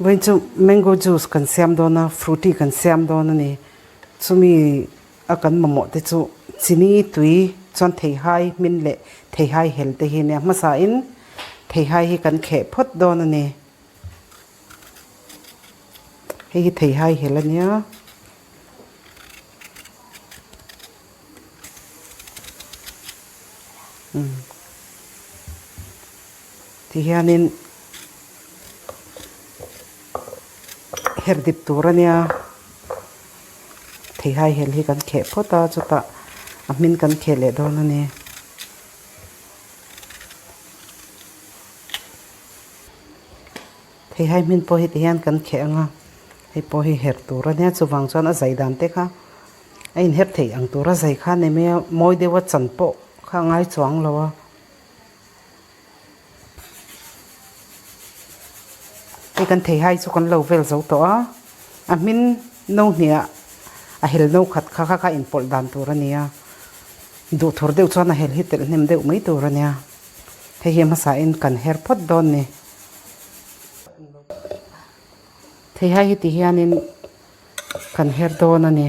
When chu mango juice kan siam dona fruity kan siam dona ni chumi akan mamo te chu chini tui chon thei hai min le thei hai hel te hi ne masa in thei hai hi kan khe phot dona ni hi thei hai hel ania thì hianin herdip turania thì hai hel hi kan khe phota chuta amin kan khele don ani thì hai min po hi hian kan khe anga hi po hi her turania chuwang chuan a zai dan te kha ein her thei ang tura zai kha ne me moi dewa chan po kha ngai chuang lawa cái kan thei hai chu kan lo vel zo to a min no nia a hel no khat kha kha in pol dan tur ania du thor deu chuan a hel hi tel nem deu mai tur ania he hi ma sa in kan her phot don ni thei hai hi ti hianin kan her don ani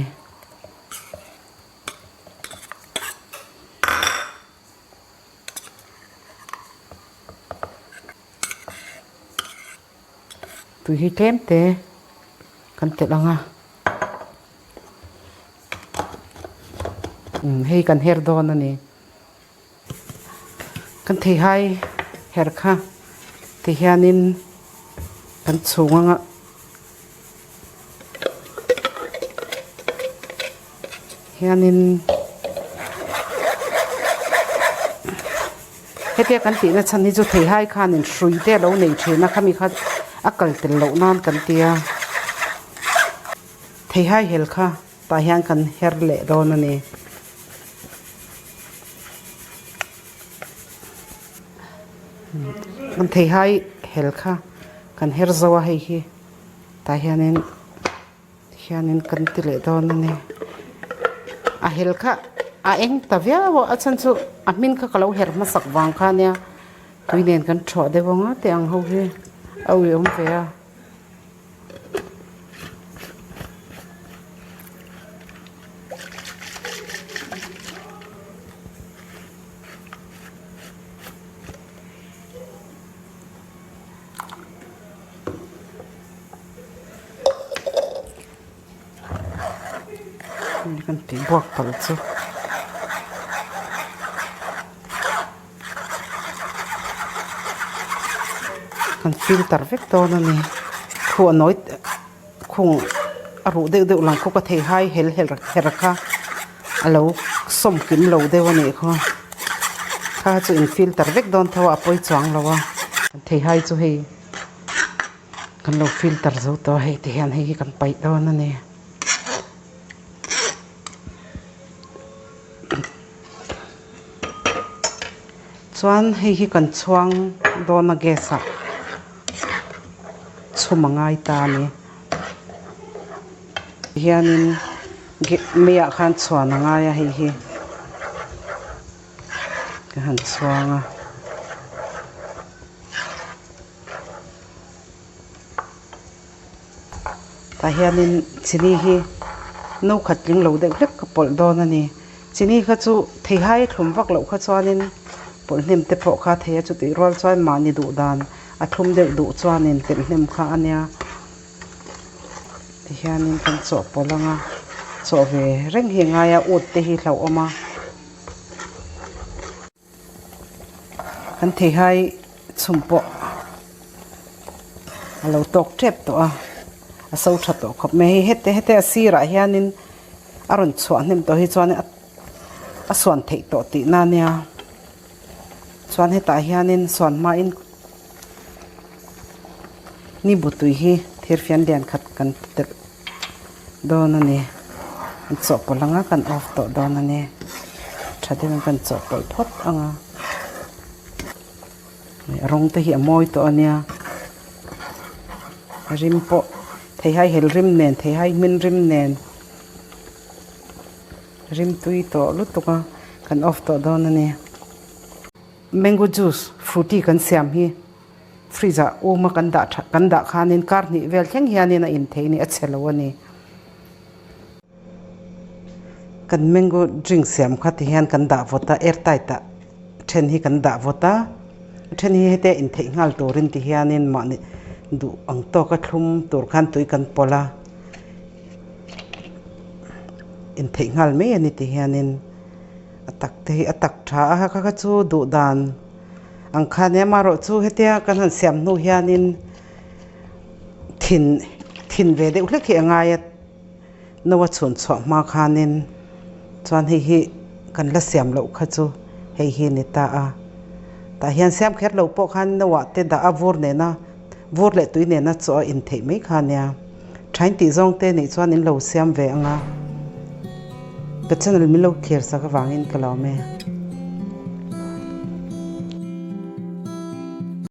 tui hi tlem te kan te langa hei kan her don ani kan thei hai her kha ti hianin kan chunganga hianin hetia kan ti na chan ni chu thei hai khan in hrui te lo nei thina khami kha akal tel lo nan kan tia thei hai hel kha ta hian kan her le don ani kan thei hai hel kha kan her zawa hei hi ta hianin kan ti le don ani a hel kha a eng ta via wo a chan chu a min kha kalo her ma sak wang kha nia tuinen kan tho de wonga te ang ho hi au yom fe a kan ti buak pal chu kan filter vek ton ani khu noi khung aru de lang khu ka thei hai hel her kha alo som kin lo de wani kho kha chu in filter vek don thawa poi chang lawa thei hai chu hei kan lo filter zo to hei te hian hei kan pai don ani chuan hei hi kan chuang dona gesa chumangai ta ni hianin meya khan chuan anga ya hei hi ka han chuanga ta hianin chini hi no khatling lo de hlek ka pol don ani chini kha chu thei hai thlum vak lo kha chuanin pol hnem te pho kha thei chu ti rol chuan mani du dan a thum de du chuanin tel hnem kha ania ti hianin kan cho polanga cho ve reng hi nga ya ut te hi hlo oma kan thei hai chumpo alo tok trep to a so tha to khop me hi hete asira hianin aron chuan hnem to hi chuan a swan thei to ti na nia chuan heta hianin swan ma in ni butui hi thirfian lian khat kan tel don ani an cho polanga kan off to don ani thadin kan cho pol phot anga rong te hi moi to ania rim po thei hai hel rim nen thei hai min rim nen rim tui to lutuka kan off to don ani mango juice fruity kan siam hi freezer uma kan da khanin kar ni vel theng hianin a in thei ni a chelo ani kan mango drink siam khati hian kan da vota airtight ta then hi kan da vota then hi hete in thei ngal torin ti hianin ma ni du ang to ka thlum tur khan tui kan pola in thei ngal me ani ti hianin atak tha ka chu du dan ang khane maro chu hetia kan han siam nu hianin thin ve de ule ki anga ya nowa chun chho ma khanin chuan hi kan la siam lo kha chu hi ni ta hian siam kher lo po khan nowa te da avur ne na vur le tui ne na cho in thei mai khania thain ti zong te ni chuan in lo siam ve anga ka channel mi lo kher sa ka wangin ka lo me